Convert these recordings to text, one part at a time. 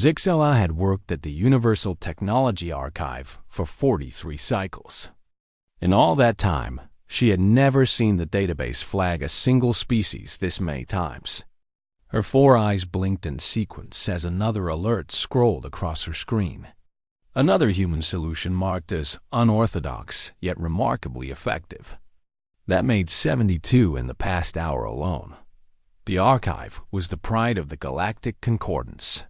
Zixela had worked at the Universal Technology Archive for 43 cycles. In all that time, she had never seen the database flag a single species this many times. Her 4 eyes blinked in sequence as another alert scrolled across her screen. Another human solution marked as unorthodox, yet remarkably effective. That made 72 in the past hour alone. The archive was the pride of the Galactic Concordance.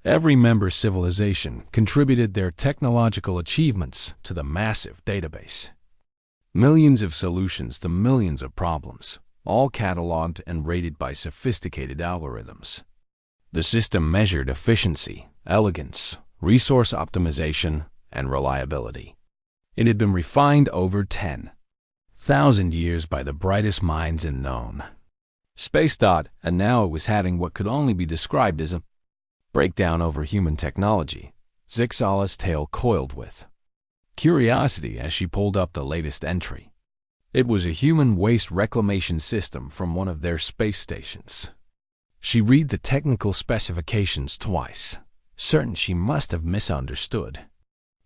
Every member civilization contributed their technological achievements to the massive database. Millions of solutions to millions of problems, all cataloged and rated by sophisticated algorithms. The system measured efficiency, elegance, resource optimization, and reliability. It had been refined over 10,000 years by the brightest minds in known space. And now it was having what could only be described as a breakdown over human technology. Zixala's tail coiled with curiosity as she pulled up the latest entry. It was a human waste reclamation system from one of their space stations. She read the technical specifications twice, certain she must have misunderstood.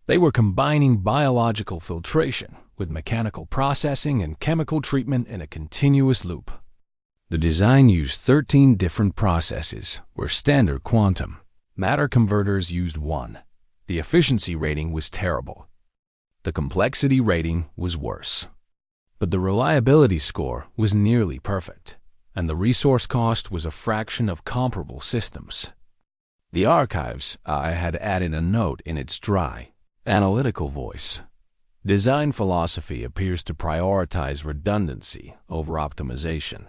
They were combining biological filtration with mechanical processing and chemical treatment in a continuous loop. The design used 13 different processes, where standard quantum matter converters used 1. The efficiency rating was terrible. The complexity rating was worse. But the reliability score was nearly perfect, and the resource cost was a fraction of comparable systems. The archives had added a note in its dry, analytical voice. Design philosophy appears to prioritize redundancy over optimization.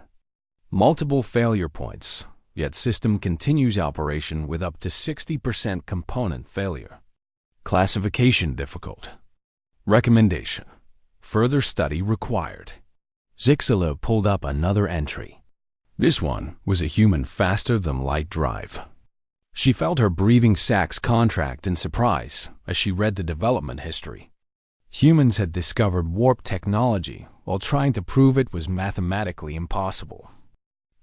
Multiple failure points, yet system continues operation with up to 60% component failure. Classification difficult. Recommendation: further study required. Zixela pulled up another entry. This one was a human faster-than-light drive. She felt her breathing sacs contract in surprise as she read the development history. Humans had discovered warp technology while trying to prove it was mathematically impossible.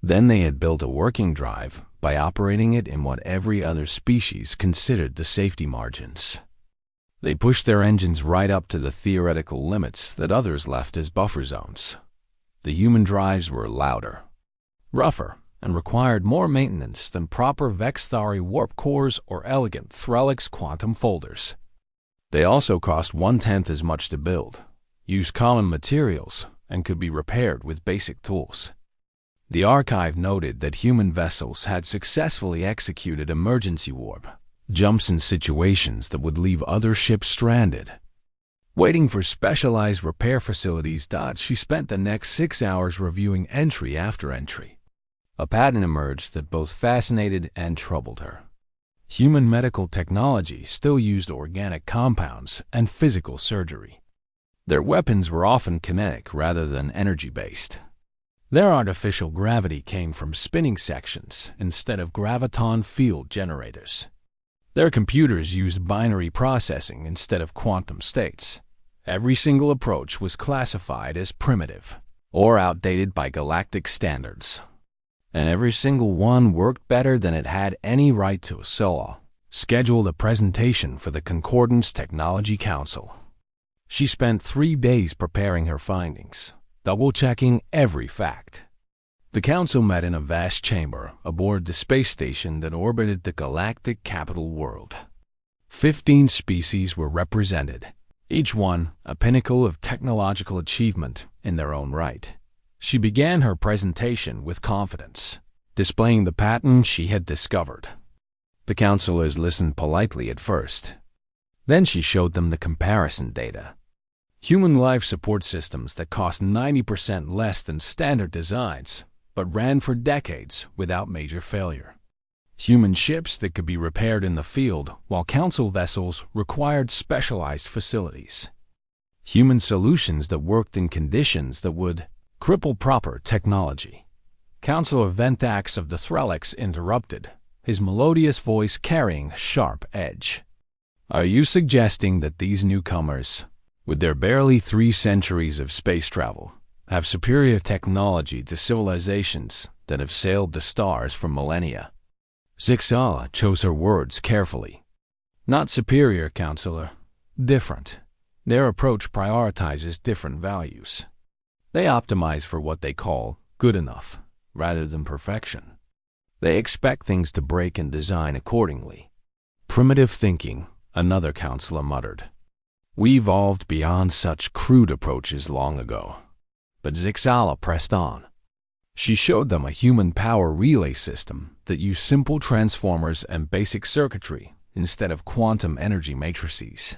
Then they had built a working drive by operating it in what every other species considered the safety margins. They pushed their engines right up to the theoretical limits that others left as buffer zones. The human drives were louder, rougher, and required more maintenance than proper Vexthari warp cores or elegant Threlix quantum folders. They also cost 1/10 as much to build, used common materials, and could be repaired with basic tools. The archive noted that human vessels had successfully executed emergency warp jumps in situations that would leave other ships stranded. Waiting for specialized repair facilities, she spent the next 6 hours reviewing entry after entry. A pattern emerged that both fascinated and troubled her. Human medical technology still used organic compounds and physical surgery. Their weapons were often kinetic rather than energy-based. Their artificial gravity came from spinning sections instead of graviton field generators. Their computers used binary processing instead of quantum states. Every single approach was classified as primitive or outdated by galactic standards. And every single one worked better than it had any right to. Scheduled a presentation for the Concordance Technology Council. She spent 3 days preparing her findings, double-checking every fact. The council met in a vast chamber aboard the space station that orbited the galactic capital world. 15 species were represented, each one a pinnacle of technological achievement in their own right. She began her presentation with confidence, displaying the pattern she had discovered. The counselors listened politely at first. Then she showed them the comparison data. Human life support systems that cost 90% less than standard designs, but ran for decades without major failure. Human ships that could be repaired in the field, while council vessels required specialized facilities. Human solutions that worked in conditions that would cripple proper technology. Councilor Ventax of the Threlix interrupted, his melodious voice carrying a sharp edge. Are you suggesting that these newcomers, with their barely 3 centuries of space travel, have superior technology to civilizations that have sailed the stars for millennia? Zixala chose her words carefully. Not superior, counselor. Different. Their approach prioritizes different values. They optimize for what they call good enough, rather than perfection. They expect things to break and design accordingly. Primitive thinking, another counselor muttered. We evolved beyond such crude approaches long ago. But Zixala pressed on. She showed them a human power relay system that used simple transformers and basic circuitry instead of quantum energy matrices.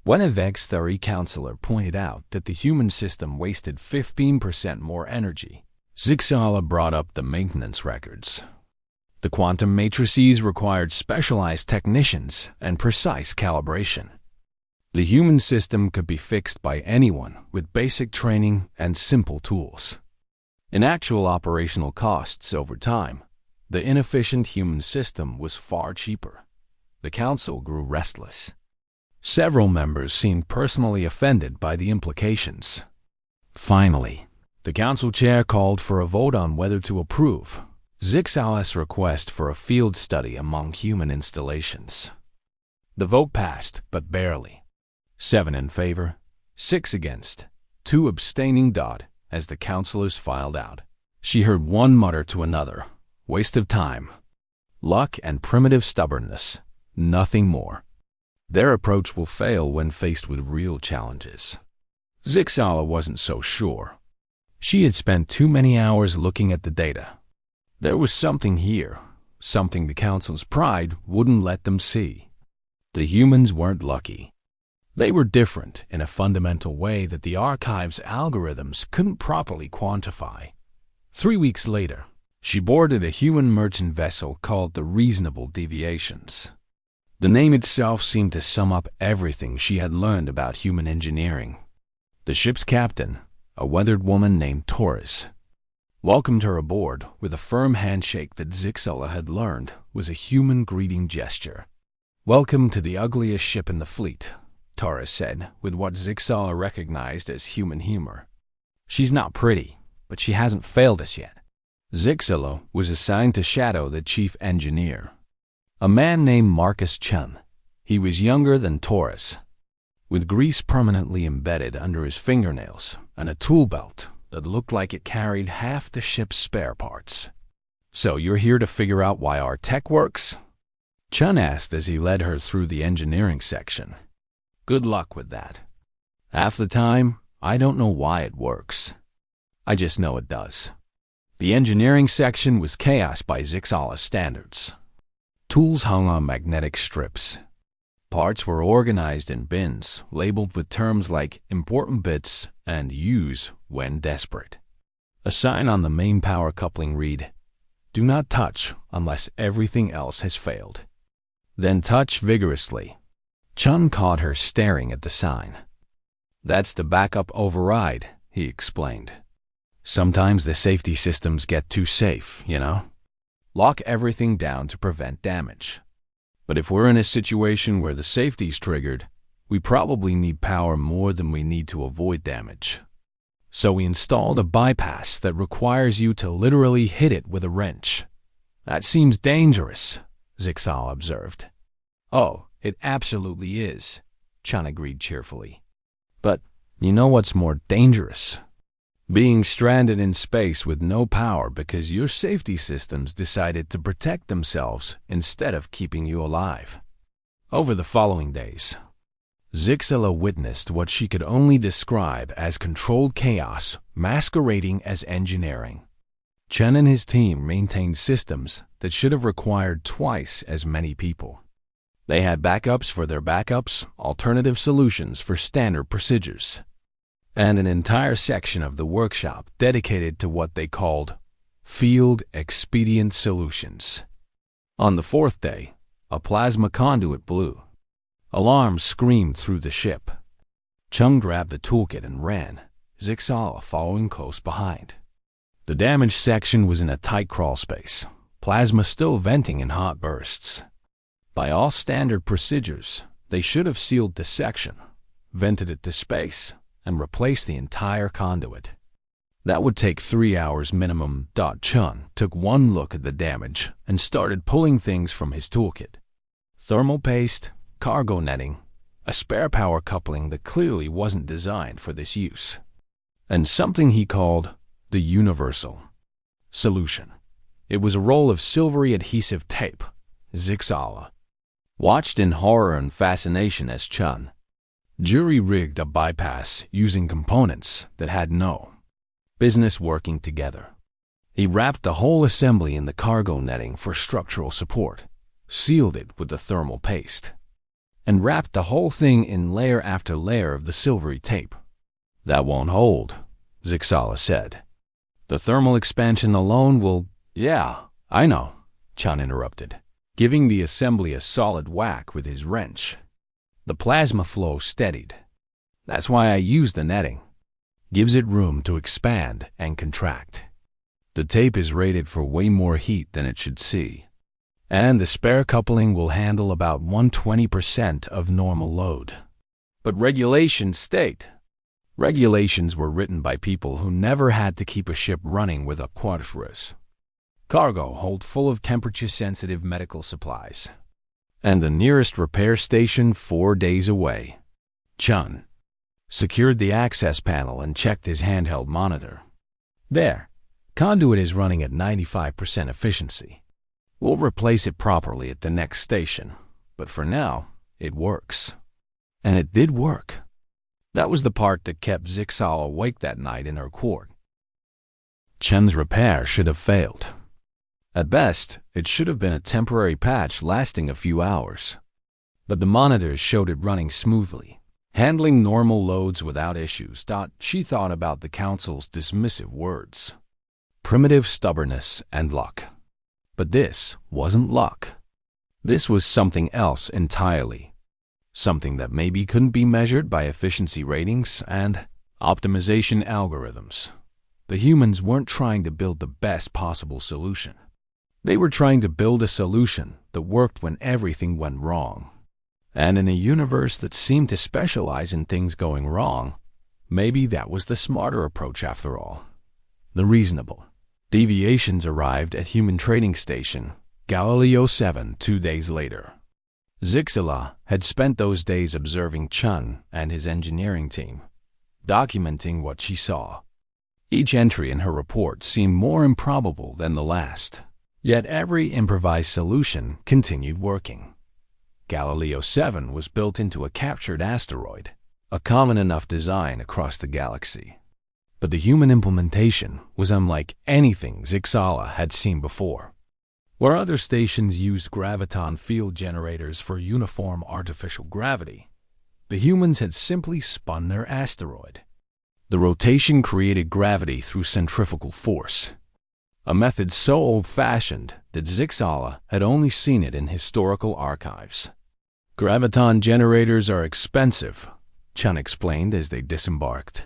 When a Vex theory counselor pointed out that the human system wasted 15% more energy, Zixala brought up the maintenance records. The quantum matrices required specialized technicians and precise calibration. The human system could be fixed by anyone with basic training and simple tools. In actual operational costs over time, the inefficient human system was far cheaper. The council grew restless. Several members seemed personally offended by the implications. Finally, the council chair called for a vote on whether to approve Zixala's request for a field study among human installations. The vote passed, but barely. 7 in favor, 6 against, 2 abstaining. As the councilors filed out, she heard one mutter to another, waste of time. Luck and primitive stubbornness, nothing more. Their approach will fail when faced with real challenges. Zixala wasn't so sure. She had spent too many hours looking at the data. There was something here, something the council's pride wouldn't let them see. The humans weren't lucky. They were different in a fundamental way that the archive's algorithms couldn't properly quantify. 3 weeks later, she boarded a human merchant vessel called the Reasonable Deviations. The name itself seemed to sum up everything she had learned about human engineering. The ship's captain, a weathered woman named Taurus, welcomed her aboard with a firm handshake that Zixala had learned was a human greeting gesture. "Welcome to the ugliest ship in the fleet," Taurus said with what Zixala recognized as human humor. "She's not pretty, but she hasn't failed us yet." Zixala was assigned to shadow the chief engineer, a man named Marcus Chun. He was younger than Taurus, with grease permanently embedded under his fingernails and a tool belt that looked like it carried half the ship's spare parts. "So you're here to figure out why our tech works?" Chun asked as he led her through the engineering section. "Good luck with that. Half the time, I don't know why it works. I just know it does." The engineering section was chaos by Zixala's standards. Tools hung on magnetic strips. Parts were organized in bins, labeled with terms like important bits and use when desperate. A sign on the main power coupling read, "Do not touch unless everything else has failed. Then touch vigorously." Chun caught her staring at the sign. "That's the backup override," he explained. "Sometimes the safety systems get too safe, you know? Lock everything down to prevent damage. But if we're in a situation where the safety's triggered, we probably need power more than we need to avoid damage. So we installed a bypass that requires you to literally hit it with a wrench." "That seems dangerous," Zixala observed. "Oh, it absolutely is," Chun agreed cheerfully. "But you know what's more dangerous? Being stranded in space with no power because your safety systems decided to protect themselves instead of keeping you alive." Over the following days, Zixala witnessed what she could only describe as controlled chaos masquerading as engineering. Chen and his team maintained systems that should have required twice as many people. They had backups for their backups, alternative solutions for standard procedures, and an entire section of the workshop dedicated to what they called Field Expedient Solutions. On the 4th day, a plasma conduit blew. Alarms screamed through the ship. Chung grabbed the toolkit and ran, Zixala following close behind. The damaged section was in a tight crawl space, plasma still venting in hot bursts. By all standard procedures, they should have sealed the section, vented it to space, and replaced the entire conduit. That would take 3 hours minimum. Chun took one look at the damage and started pulling things from his toolkit. Thermal paste, cargo netting, a spare power coupling that clearly wasn't designed for this use, and something he called the universal solution. It was a roll of silvery adhesive tape. Zixala watched in horror and fascination as Chun jury-rigged a bypass using components that had no business working together. He wrapped the whole assembly in the cargo netting for structural support, sealed it with the thermal paste, and wrapped the whole thing in layer after layer of the silvery tape. "That won't hold," Zixala said. "The thermal expansion alone will—" "Yeah, I know," Chun interrupted, giving the assembly a solid whack with his wrench. "The plasma flow steadied. That's why I use the netting. Gives it room to expand and contract. The tape is rated for way more heat than it should see, and the spare coupling will handle about 120% of normal load." But regulations state. Regulations were written by people who never had to keep a ship running with a quadrus. Cargo hold full of temperature-sensitive medical supplies, and the nearest repair station 4 days away. Chun secured the access panel and checked his handheld monitor. "There, conduit is running at 95% efficiency. We'll replace it properly at the next station, but for now, it works." And it did work. That was the part that kept Zixala awake that night in her quart. Chun's repair should have failed. At best, it should have been a temporary patch lasting a few hours. But the monitors showed it running smoothly, handling normal loads without issues. She thought about the council's dismissive words: primitive stubbornness and luck. But this wasn't luck. This was something else entirely. Something that maybe couldn't be measured by efficiency ratings and optimization algorithms. The humans weren't trying to build the best possible solution. They were trying to build a solution that worked when everything went wrong. And in a universe that seemed to specialize in things going wrong, maybe that was the smarter approach after all. The reasonable deviations arrived at Human Trading Station, Galileo 7, 2 days later. Zixala had spent those days observing Chun and his engineering team, documenting what she saw. Each entry in her report seemed more improbable than the last, yet every improvised solution continued working. Galileo 7 was built into a captured asteroid, a common enough design across the galaxy. But the human implementation was unlike anything Zixala had seen before. Where other stations used graviton field generators for uniform artificial gravity, the humans had simply spun their asteroid. The rotation created gravity through centrifugal force, a method so old-fashioned that Zixala had only seen it in historical archives. "Graviton generators are expensive," Chun explained as they disembarked.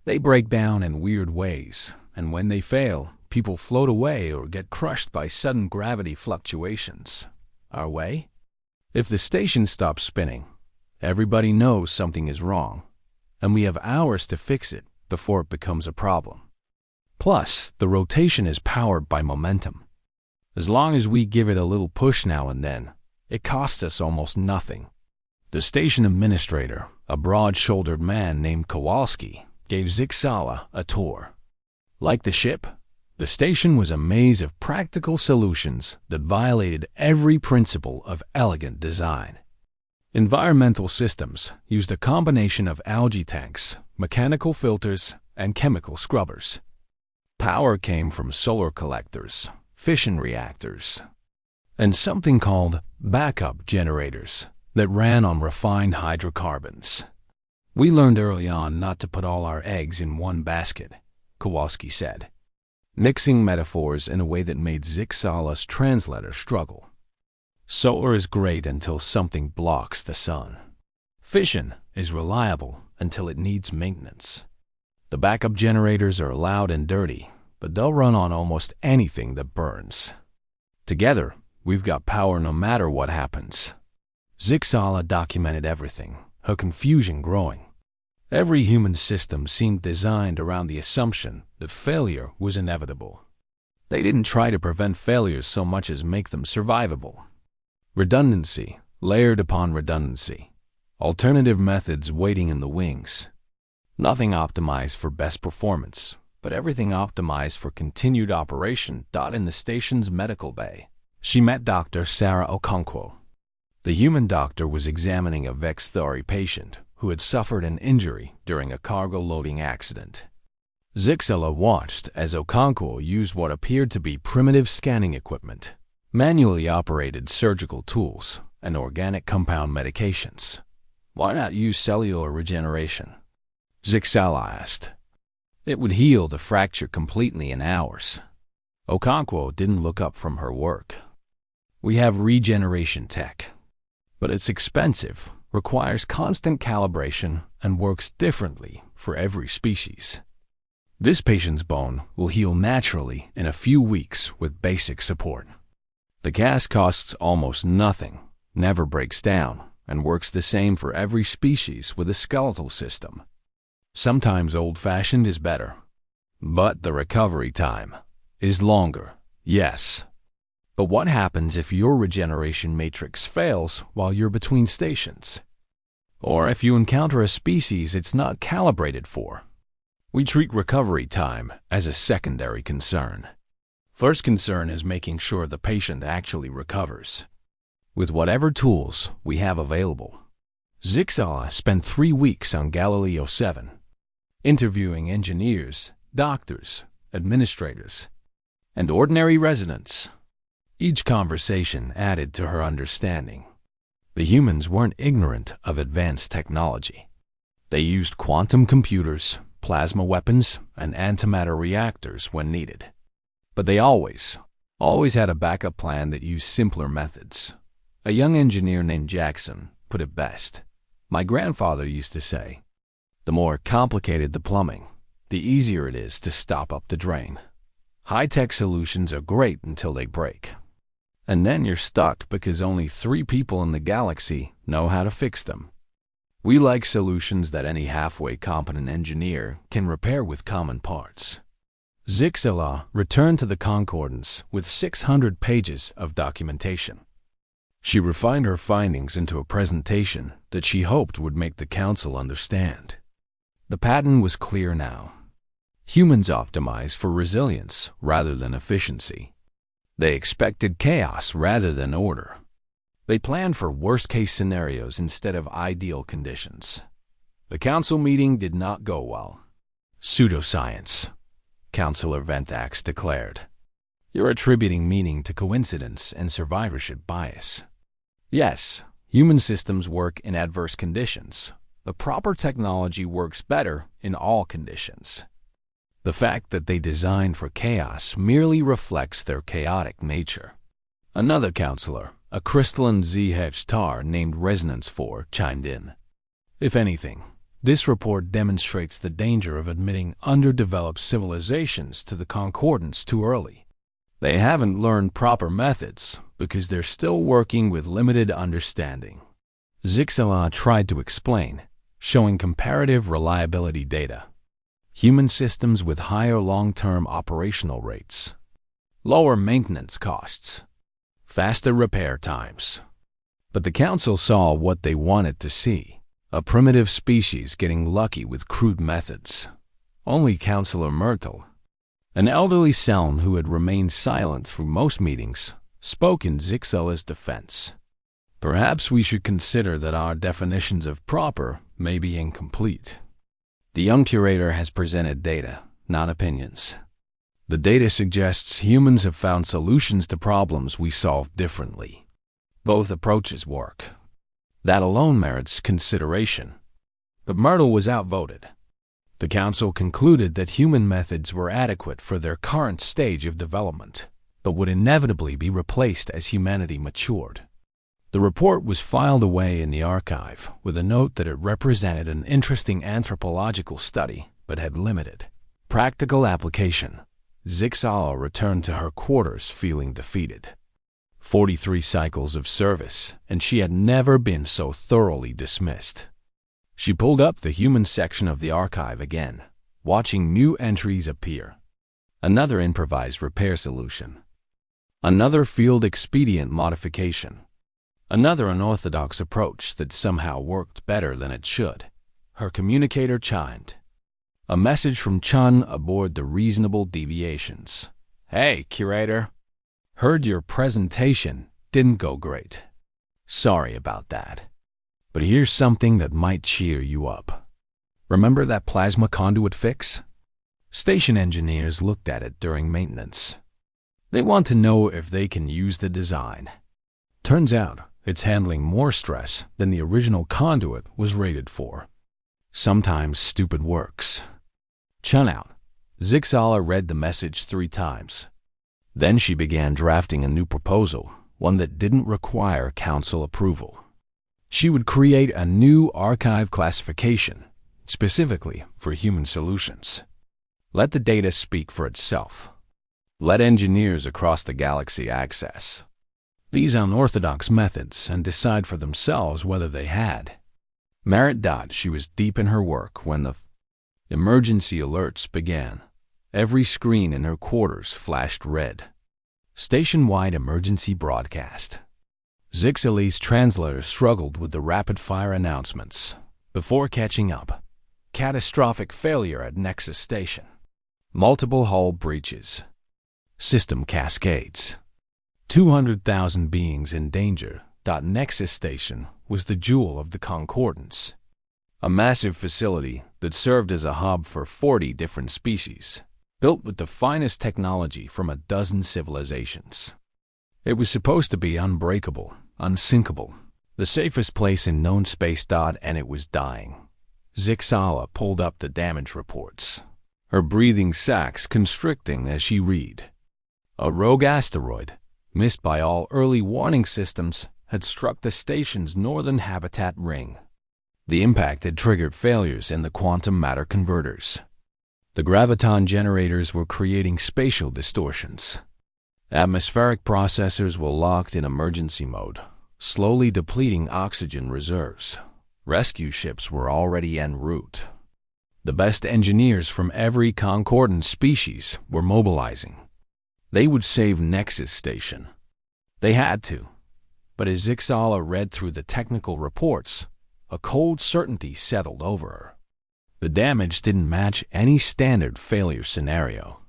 "They break down in weird ways, and when they fail, people float away or get crushed by sudden gravity fluctuations. Our way? If the station stops spinning, everybody knows something is wrong, and we have hours to fix it before it becomes a problem. Plus, the rotation is powered by momentum. As long as we give it a little push now and then, it costs us almost nothing." The station administrator, a broad-shouldered man named Kowalski, gave Zixala a tour. Like the ship, the station was a maze of practical solutions that violated every principle of elegant design. Environmental systems used a combination of algae tanks, mechanical filters, and chemical scrubbers. Power came from solar collectors, fission reactors, and something called backup generators that ran on refined hydrocarbons. "We learned early on not to put all our eggs in one basket," Kowalski said, mixing metaphors in a way that made Zixala's translator struggle. "Solar is great until something blocks the sun. Fission is reliable until it needs maintenance. The backup generators are loud and dirty, but they'll run on almost anything that burns. Together, we've got power no matter what happens." Zixala documented everything, her confusion growing. Every human system seemed designed around the assumption that failure was inevitable. They didn't try to prevent failures so much as make them survivable. Redundancy, layered upon redundancy. Alternative methods waiting in the wings. Nothing optimized for best performance, but everything optimized for continued operation. In the station's medical bay, she met Dr. Sarah Okonkwo. The human doctor was examining a Vexthori patient who had suffered an injury during a cargo loading accident. Zixela watched as Okonkwo used what appeared to be primitive scanning equipment, manually operated surgical tools, and organic compound medications. Why not use cellular regeneration? Zixela asked. It would heal the fracture completely in hours. Okonkwo didn't look up from her work. We have regeneration tech, but it's expensive, requires constant calibration, and works differently for every species. This patient's bone will heal naturally in a few weeks with basic support. The cast costs almost nothing, never breaks down, and works the same for every species with a skeletal system. Sometimes old-fashioned is better, but the recovery time is longer, yes. But what happens if your regeneration matrix fails while you're between stations? Or if you encounter a species it's not calibrated for? We treat recovery time as a secondary concern. First concern is making sure the patient actually recovers, with whatever tools we have available. Zixela spent 3 weeks on Galileo 7, interviewing engineers, doctors, administrators, and ordinary residents. Each conversation added to her understanding. The humans weren't ignorant of advanced technology. They used quantum computers, plasma weapons, and antimatter reactors when needed. But they always had a backup plan that used simpler methods. A young engineer named Jackson put it best. My grandfather used to say, the more complicated the plumbing, the easier it is to stop up the drain. High-tech solutions are great until they break. And then you're stuck because only 3 people in the galaxy know how to fix them. We like solutions that any halfway competent engineer can repair with common parts. Zixela returned to the Concordance with 600 pages of documentation. She refined her findings into a presentation that she hoped would make the Council understand. The pattern was clear now. Humans optimized for resilience rather than efficiency. They expected chaos rather than order. They planned for worst-case scenarios instead of ideal conditions. The council meeting did not go well. Pseudoscience, Councillor Venthax declared. You're attributing meaning to coincidence and survivorship bias. Yes, human systems work in adverse conditions. The proper technology works better in all conditions. The fact that they design for chaos merely reflects their chaotic nature. Another counselor, a crystalline Z-Hedge star named Resonance 4, chimed in. If anything, this report demonstrates the danger of admitting underdeveloped civilizations to the Concordance too early. They haven't learned proper methods because they're still working with limited understanding. Zixela tried to explain, showing comparative reliability data. Human systems with higher long-term operational rates, lower maintenance costs, faster repair times. But the Council saw what they wanted to see, a primitive species getting lucky with crude methods. Only Councillor Myrtle, an elderly Seln who had remained silent through most meetings, spoke in Zixela's defense. Perhaps we should consider that our definitions of proper may be incomplete. The young curator has presented data, not opinions. The data suggests humans have found solutions to problems we solve differently. Both approaches work. That alone merits consideration. But Myrtle was outvoted. The Council concluded that human methods were adequate for their current stage of development, but would inevitably be replaced as humanity matured. The report was filed away in the archive with a note that it represented an interesting anthropological study, but had limited practical application. Zixela returned to her quarters feeling defeated. 43 cycles of service, and she had never been so thoroughly dismissed. She pulled up the human section of the archive again, watching new entries appear. Another improvised repair solution. Another field expedient modification. Another unorthodox approach that somehow worked better than it should. Her communicator chimed. A message from Chun aboard the reasonable deviations. "Hey, curator. Heard your presentation didn't go great. Sorry about that. But here's something that might cheer you up. Remember that plasma conduit fix? Station engineers looked at it during maintenance. They want to know if they can use the design. Turns out it's handling more stress than the original conduit was rated for. Sometimes stupid works." Chun out. Zixala read the message 3 times. Then she began drafting a new proposal, one that didn't require council approval. She would create a new archive classification, specifically for human solutions. Let the data speak for itself. Let engineers across the galaxy access these unorthodox methods and decide for themselves whether they had merit. She was deep in her work when the emergency alerts began. Every screen in her quarters flashed red. Station-wide emergency broadcast. Zixali's translator struggled with the rapid-fire announcements. Before catching up, catastrophic failure at Nexus Station. Multiple hull breaches. System cascades. 200,000 beings in danger. Nexus Station was the jewel of the Concordance. A massive facility that served as a hub for 40 different species, built with the finest technology from a dozen civilizations. It was supposed to be unbreakable, unsinkable, the safest place in known space. And it was dying. Zixala pulled up the damage reports, her breathing sacs constricting as she read. A rogue asteroid, missed by all early warning systems, had struck the station's northern habitat ring. The impact had triggered failures in the quantum matter converters. The graviton generators were creating spatial distortions. Atmospheric processors were locked in emergency mode, slowly depleting oxygen reserves. Rescue ships were already en route. The best engineers from every concordant species were mobilizing. They would save Nexus Station. They had to. But as Zixala read through the technical reports, a cold certainty settled over her. The damage didn't match any standard failure scenario.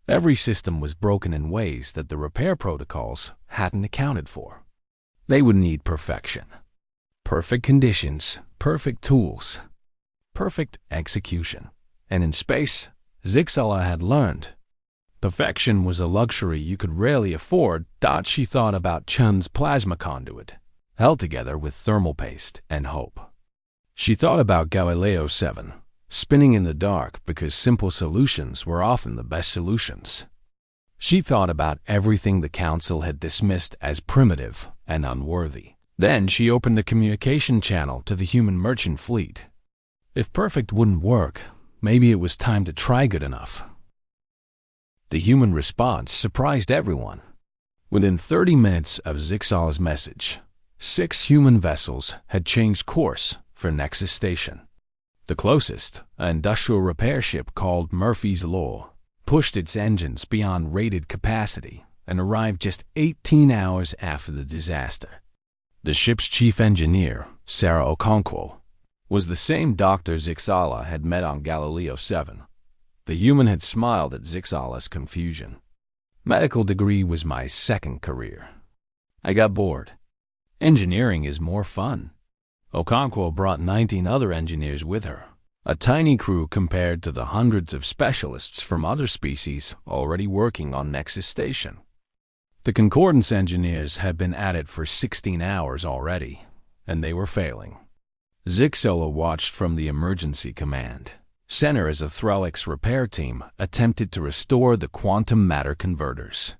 Every system was broken in ways that the repair protocols hadn't accounted for. They would need perfection. Perfect conditions, perfect tools, perfect execution. And in space, Zixala had learned, perfection was a luxury you could rarely afford. She thought about Chun's plasma conduit, held together with thermal paste and hope. She thought about Galileo 7, spinning in the dark because simple solutions were often the best solutions. She thought about everything the council had dismissed as primitive and unworthy. Then she opened the communication channel to the human merchant fleet. If perfect wouldn't work, maybe it was time to try good enough. The human response surprised everyone. Within 30 minutes of Zixala's message, 6 human vessels had changed course for Nexus Station. The closest, an industrial repair ship called Murphy's Law, pushed its engines beyond rated capacity and arrived just 18 hours after the disaster. The ship's chief engineer, Sarah Okonkwo, was the same Dr. Zixala had met on Galileo 7. The human had smiled at Zixala's confusion. Medical degree was my second career. I got bored. Engineering is more fun. Okonkwo brought 19 other engineers with her, a tiny crew compared to the hundreds of specialists from other species already working on Nexus Station. The Concordance engineers had been at it for 16 hours already, and they were failing. Zixala watched from the emergency command center as a Threlix repair team attempted to restore the quantum matter converters.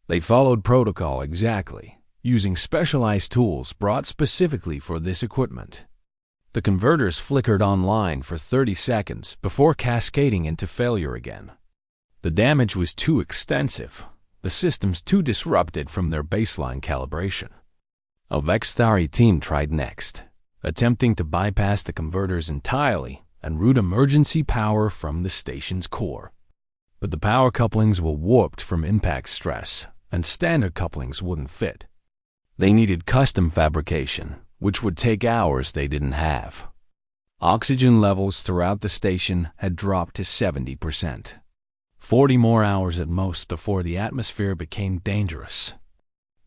They followed protocol exactly, using specialized tools brought specifically for this equipment. The converters flickered online for 30 seconds before cascading into failure again. The damage was too extensive, the systems too disrupted from their baseline calibration. A Vexthari team tried next. attempting to bypass the converters entirely and route emergency power from the station's core. But the power couplings were warped from impact stress, and standard couplings wouldn't fit. They needed custom fabrication, which would take hours they didn't have. Oxygen levels throughout the station had dropped to 70%. 40 more hours at most before the atmosphere became dangerous.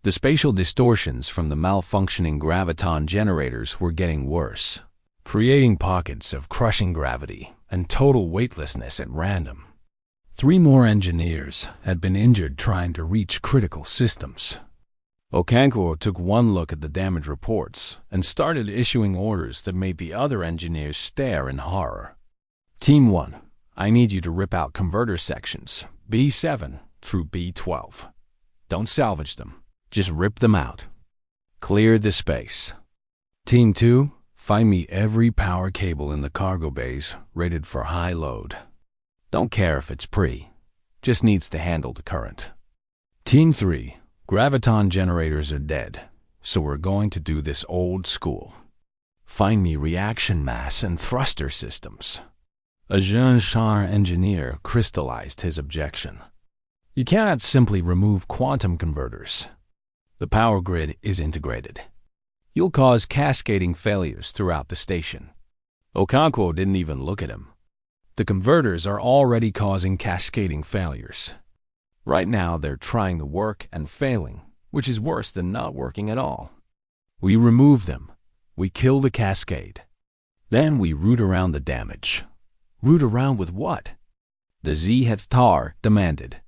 The spatial distortions from the malfunctioning graviton generators were getting worse, creating pockets of crushing gravity and total weightlessness at random. 3 more engineers had been injured trying to reach critical systems. Okonkwo took one look at the damage reports and started issuing orders that made the other engineers stare in horror. Team 1, I need you to rip out converter sections B7 through B12. Don't salvage them, just rip them out. Clear the space. Team 2, find me every power cable in the cargo bays rated for high load. Don't care if it's just needs to handle the current. Team 3, graviton generators are dead, so we're going to do this old school. Find me reaction mass and thruster systems. A jeune char engineer crystallized his objection. You cannot simply remove quantum converters. The power grid is integrated. You'll cause cascading failures throughout the station. Okonkwo didn't even look at him. The converters are already causing cascading failures. Right now, they're trying to work and failing, which is worse than not working at all. We remove them. We kill the cascade. Then we root around the damage. Root around with what? The ZHFY demanded.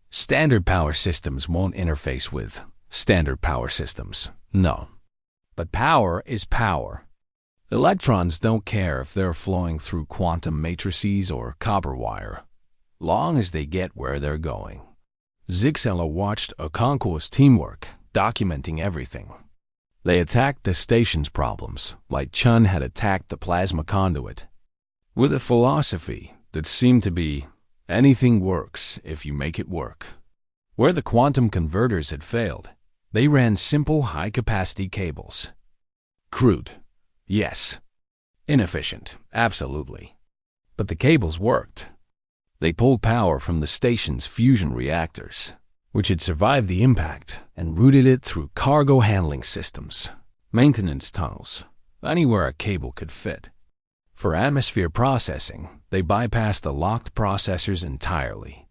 Standard power systems won't interface with standard power systems, no. But power is power. Electrons don't care if they're flowing through quantum matrices or copper wire, long as they get where they're going. Zixella watched Okonkwo's teamwork, documenting everything. They attacked the station's problems, like Chun had attacked the plasma conduit, with a philosophy that seemed to be, anything works if you make it work. Where the quantum converters had failed, they ran simple high-capacity cables. Crude. Yes. Inefficient, absolutely. But the cables worked. They pulled power from the station's fusion reactors, which had survived the impact, and routed it through cargo handling systems, maintenance tunnels, anywhere a cable could fit. For atmosphere processing, they bypassed the locked processors entirely.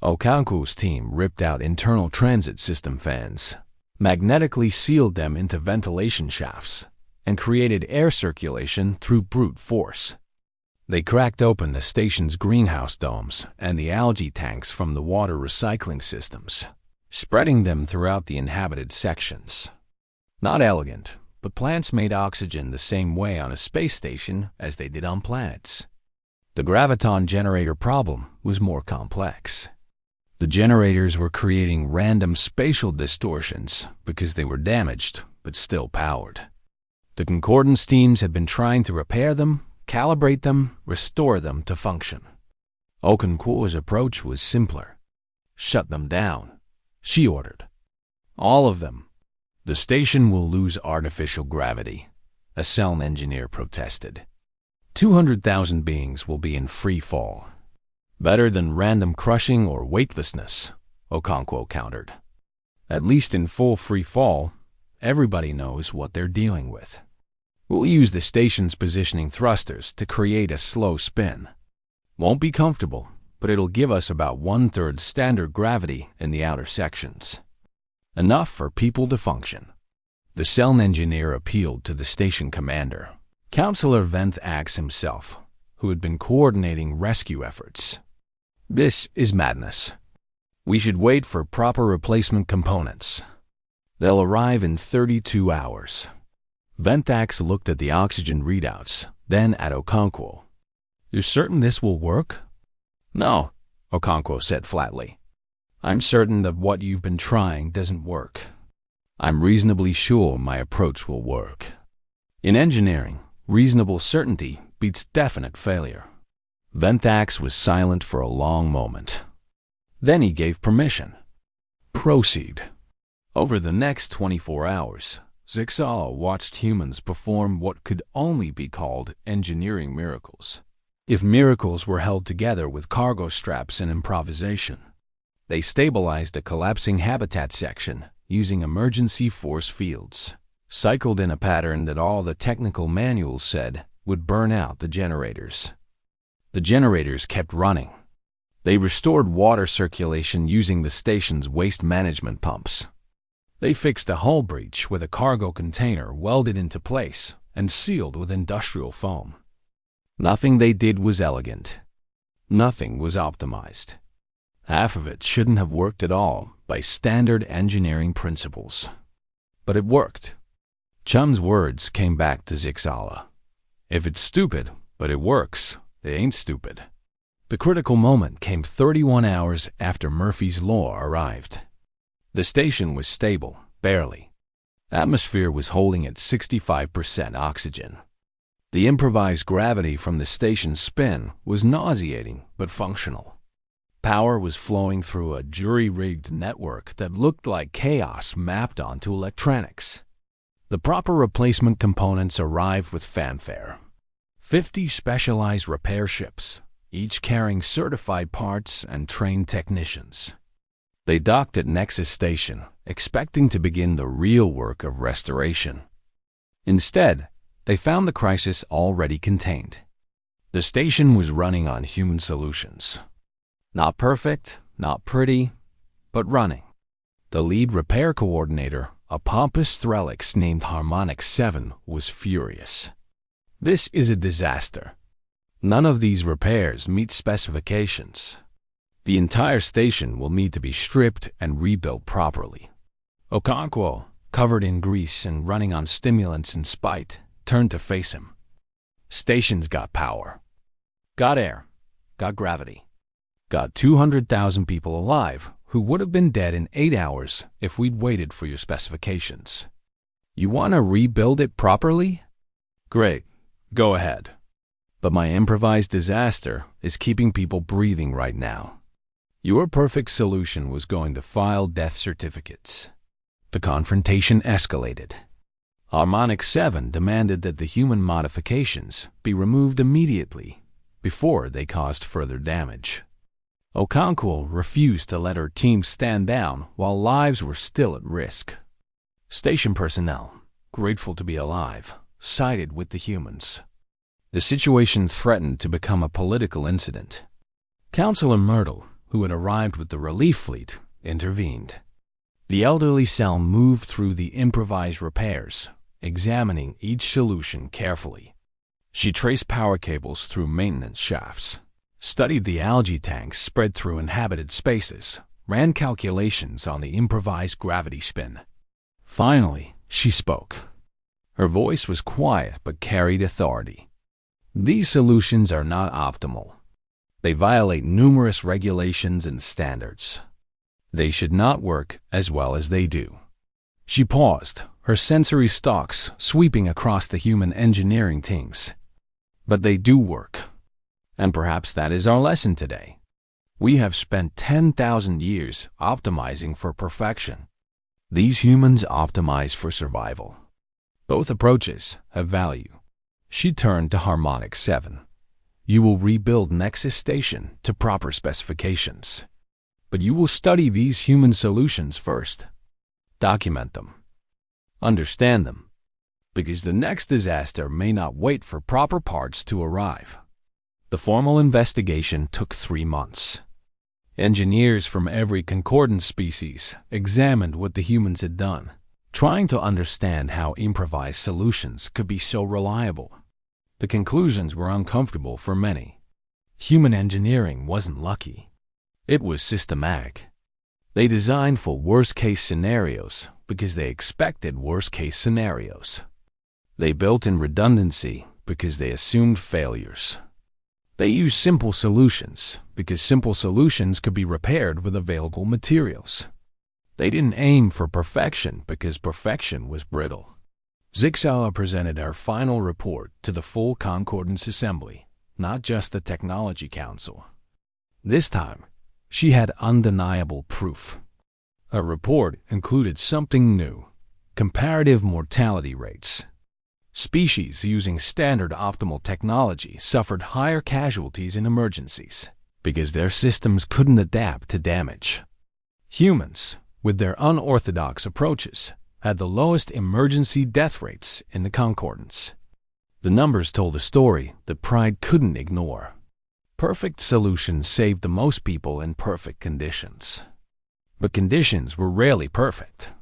Okonkwo's team ripped out internal transit system fans, magnetically sealed them into ventilation shafts, and created air circulation through brute force. They cracked open the station's greenhouse domes and the algae tanks from the water recycling systems, spreading them throughout the inhabited sections. Not elegant, but plants made oxygen the same way on a space station as they did on planets. The graviton generator problem was more complex. The generators were creating random spatial distortions because they were damaged but still powered. The concordance teams had been trying to repair them, calibrate them, restore them to function. Okonkwo's approach was simpler. Shut them down, she ordered. All of them. The station will lose artificial gravity, a Seln engineer protested. 200,000 beings will be in free fall. Better than random crushing or weightlessness, Okonkwo countered. At least in full free fall, everybody knows what they're dealing with. We'll use the station's positioning thrusters to create a slow spin. Won't be comfortable, but it'll give us about 1/3 standard gravity in the outer sections. Enough for people to function. The Seln engineer appealed to the station commander, Counselor Vent Axe himself, who had been coordinating rescue efforts. This is madness. We should wait for proper replacement components. They'll arrive in 32 hours. Ventax looked at the oxygen readouts, then at Okonkwo. You're certain this will work? No, Okonkwo said flatly. I'm certain that what you've been trying doesn't work. I'm reasonably sure my approach will work. In engineering, reasonable certainty beats definite failure. Ventax was silent for a long moment. Then he gave permission. Proceed. Over the next 24 hours, Zixala watched humans perform what could only be called engineering miracles. If miracles were held together with cargo straps and improvisation. They stabilized a collapsing habitat section using emergency force fields, cycled in a pattern that all the technical manuals said would burn out the generators. The generators kept running. They restored water circulation using the station's waste management pumps. They fixed a hull breach with a cargo container welded into place and sealed with industrial foam. Nothing they did was elegant. Nothing was optimized. Half of it shouldn't have worked at all by standard engineering principles. But it worked. Chum's words came back to Zixala. If it's stupid, but it works, it ain't stupid. The critical moment came 31 hours after Murphy's Law arrived. The station was stable, barely. Atmosphere was holding at 65% oxygen. The improvised gravity from the station's spin was nauseating but functional. Power was flowing through a jury-rigged network that looked like chaos mapped onto electronics. The proper replacement components arrived with fanfare. 50 specialized repair ships, each carrying certified parts and trained technicians. They docked at Nexus Station, expecting to begin the real work of restoration. Instead, they found the crisis already contained. The station was running on human solutions. Not perfect, not pretty, but running. The lead repair coordinator, a pompous Threlix named Harmonic 7, was furious. This is a disaster. None of these repairs meet specifications. The entire station will need to be stripped and rebuilt properly. Okonkwo, covered in grease and running on stimulants and spite, turned to face him. Station's got power. Got air. Got gravity. Got 200,000 people alive who would have been dead in 8 hours if we'd waited for your specifications. You want to rebuild it properly? Great. Go ahead. But my improvised disaster is keeping people breathing right now. Your perfect solution was going to file death certificates. The confrontation escalated. Harmonic 7 demanded that the human modifications be removed immediately before they caused further damage. Okonkwo refused to let her team stand down while lives were still at risk. Station personnel, grateful to be alive, sided with the humans. The situation threatened to become a political incident. Councillor Myrtle, who had arrived with the relief fleet, intervened. The elderly cell moved through the improvised repairs, examining each solution carefully. She traced power cables through maintenance shafts, studied the algae tanks spread through inhabited spaces, ran calculations on the improvised gravity spin. Finally, she spoke. Her voice was quiet but carried authority. These solutions are not optimal. They violate numerous regulations and standards. They should not work as well as they do. She paused, her sensory stalks sweeping across the human engineering teams. But they do work. And perhaps that is our lesson today. We have spent 10,000 years optimizing for perfection. These humans optimize for survival. Both approaches have value. She turned to Harmonic 7. You will rebuild Nexus Station to proper specifications. But you will study these human solutions first. Document them. Understand them. Because the next disaster may not wait for proper parts to arrive. The formal investigation took 3 months. Engineers from every concordant species examined what the humans had done, trying to understand how improvised solutions could be so reliable. The conclusions were uncomfortable for many. Human engineering wasn't lucky. It was systematic. They designed for worst-case scenarios because they expected worst-case scenarios. They built in redundancy because they assumed failures. They used simple solutions because simple solutions could be repaired with available materials. They didn't aim for perfection because perfection was brittle. Zixala presented her final report to the full Concordance Assembly, not just the Technology Council. This time, she had undeniable proof. Her report included something new. Comparative mortality rates. Species using standard optimal technology suffered higher casualties in emergencies because their systems couldn't adapt to damage. Humans, with their unorthodox approaches, had the lowest emergency death rates in the concordance. The numbers told a story that pride couldn't ignore. Perfect solutions saved the most people in perfect conditions. But conditions were rarely perfect.